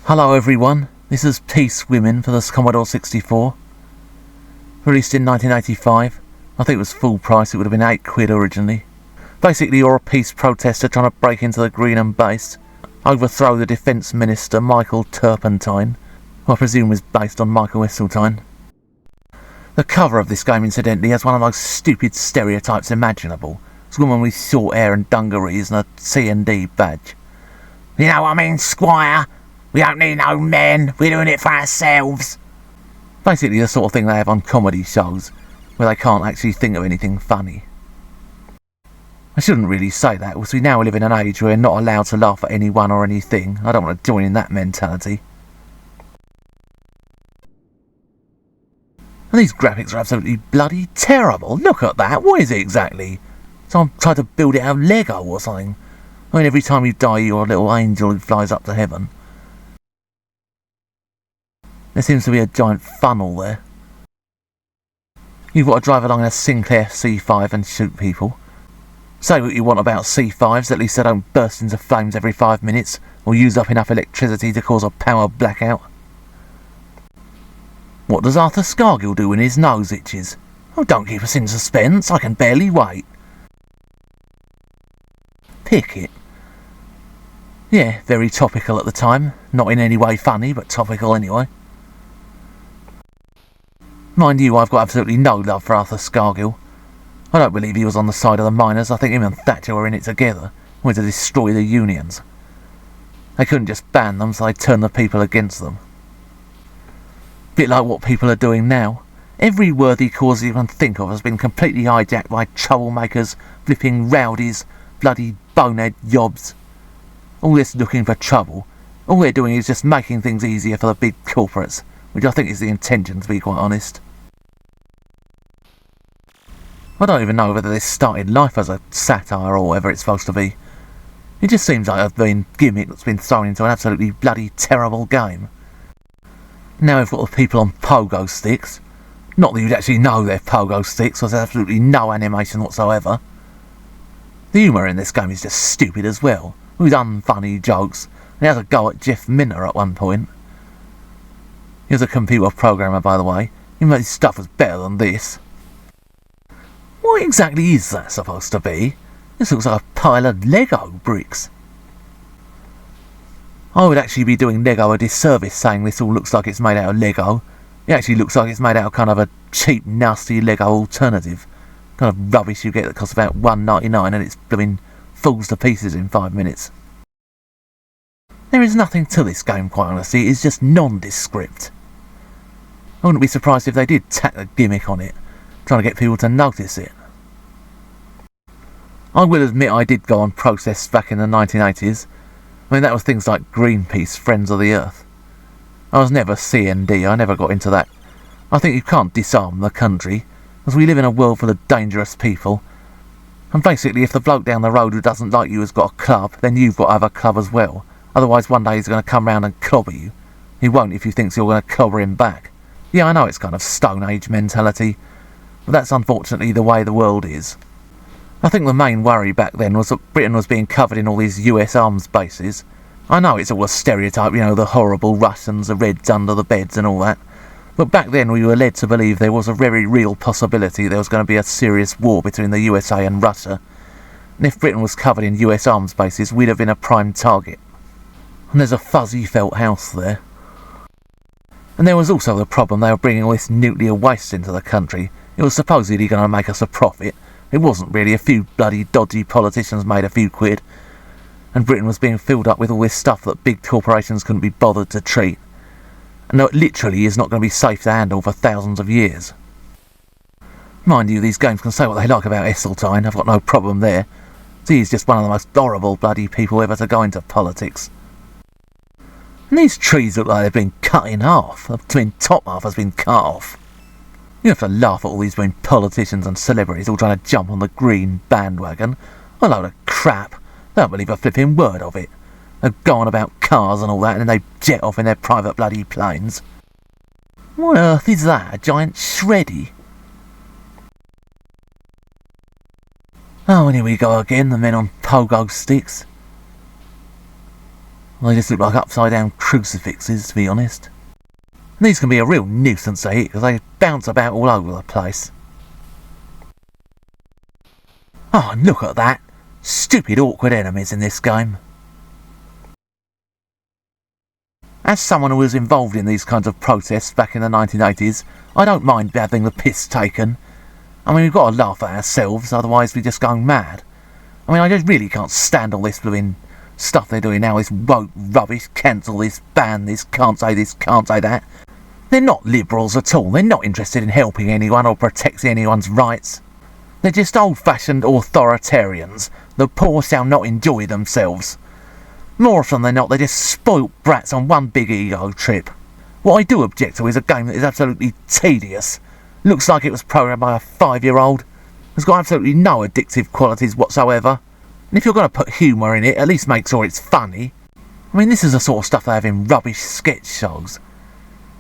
Hello everyone, this is Peace Women for the Commodore 64. Released in 1985. I think it was full price, it would have been £8 originally. Basically you're a peace protester trying to break into the Greenham base, overthrow the Defence Minister Michael Turpentine, who I presume was based on Michael Heseltine. The cover of this game incidentally has one of the most stupid stereotypes imaginable. It's a woman with short hair and dungarees and a C&D badge. You know what I mean, Squire? We don't need no men, we're doing it for ourselves. Basically the sort of thing they have on comedy shows, where they can't actually think of anything funny. I shouldn't really say that, because we now live in an age where we're not allowed to laugh at anyone or anything. I don't want to join in that mentality. And these graphics are absolutely bloody terrible. Look at that, what is it exactly? Someone tried to build it out of Lego or something. I mean, every time you die you're a little angel who flies up to heaven. There seems to be a giant funnel there. You've got to drive along a Sinclair C5 and shoot people. Say what you want about C5s, at least they don't burst into flames every 5 minutes, or use up enough electricity to cause a power blackout. What does Arthur Scargill do when his nose itches? Oh, don't keep us in suspense, I can barely wait. Pick it. Yeah, very topical at the time. Not in any way funny, but topical anyway. Mind you, I've got absolutely no love for Arthur Scargill. I don't believe he was on the side of the miners. I think him and Thatcher were in it together, wanted to destroy the unions. They couldn't just ban them, so they turned the people against them. Bit like what people are doing now. Every worthy cause you can think of has been completely hijacked by troublemakers, flipping rowdies, bloody bonehead yobs. All this looking for trouble. All they're doing is just making things easier for the big corporates, which I think is the intention, to be quite honest. I don't even know whether this started life as a satire or whatever it's supposed to be. It just seems like a vain gimmick that's been thrown into an absolutely bloody terrible game. Now we've got the people on pogo sticks. Not that you'd actually know they're pogo sticks, because there's absolutely no animation whatsoever. The humour in this game is just stupid as well, with unfunny jokes, and he has a go at Jeff Minter at one point. He was a computer programmer, by the way. Even though his stuff was better than this. What exactly is that supposed to be? This looks like a pile of Lego bricks. I would actually be doing Lego a disservice saying this all looks like it's made out of Lego. It actually looks like it's made out of kind of a cheap, nasty Lego alternative. Kind of rubbish you get that costs about $1.99 and it's blooming falls to pieces in 5 minutes. There is nothing to this game, quite honestly. It is just nondescript. I wouldn't be surprised if they did tack a gimmick on it, trying to get people to notice it. I will admit I did go on protests back in the 1980s. I mean, that was things like Greenpeace, Friends of the Earth. I was never C&D, I never got into that. I think you can't disarm the country, as we live in a world full of dangerous people. And basically, if the bloke down the road who doesn't like you has got a club, then you've got to have a club as well. Otherwise one day he's going to come round and clobber you. He won't if he thinks you're going to clobber him back. Yeah, I know it's kind of Stone Age mentality, but that's unfortunately the way the world is. I think the main worry back then was that Britain was being covered in all these US arms bases. I know it's all a stereotype, you know, the horrible Russians, the Reds under the beds and all that. But back then we were led to believe there was a very real possibility there was going to be a serious war between the USA and Russia. And if Britain was covered in US arms bases, we'd have been a prime target. And there's a fuzzy felt house there. And there was also the problem they were bringing all this nuclear waste into the country. It was supposedly going to make us a profit. It wasn't really. A few bloody dodgy politicians made a few quid. And Britain was being filled up with all this stuff that big corporations couldn't be bothered to treat. And it literally is not going to be safe to handle for thousands of years. Mind you, these games can say what they like about Heseltine. I've got no problem there. He's just one of the most horrible bloody people ever to go into politics. And these trees look like they've been cut in half. The top half has been cut off. You have to laugh at all these politicians and celebrities all trying to jump on the green bandwagon. A load of crap. They don't believe a flipping word of it. They go on about cars and all that, and then they jet off in their private bloody planes. What on earth is that? A giant shreddy? Oh, and here we go again, the men on pogo sticks. They just look like upside down crucifixes, to be honest. And these can be a real nuisance to hit because they bounce about all over the place. Oh, and look at that! Stupid awkward enemies in this game. As someone who was involved in these kinds of protests back in the 1980s, I don't mind having the piss taken. I mean, we've got to laugh at ourselves, otherwise we're just going mad. I mean, I just really can't stand all this blooming stuff they're doing now, this woke rubbish, cancel this, ban this, can't say that. They're not liberals at all, they're not interested in helping anyone or protecting anyone's rights. They're just old-fashioned authoritarians. The poor shall not enjoy themselves. More often than not, they're just spoilt brats on one big ego trip. What I do object to is a game that is absolutely tedious. Looks like it was programmed by a 5-year-old. Has got absolutely no addictive qualities whatsoever. And if you're going to put humour in it, at least make sure it's funny. I mean, this is the sort of stuff they have in rubbish sketch shows.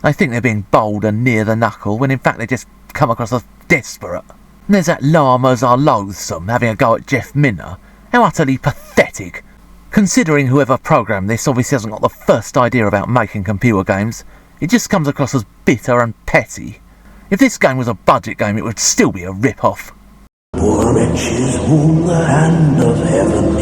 They think they're being bold and near the knuckle, when in fact they just come across as desperate. And there's that Llamas Are Loathsome having a go at Jeff Minter. How utterly pathetic. Considering whoever programmed this obviously hasn't got the first idea about making computer games, it just comes across as bitter and petty. If this game was a budget game, it would still be a rip-off. Poor wretches whom the hand of heaven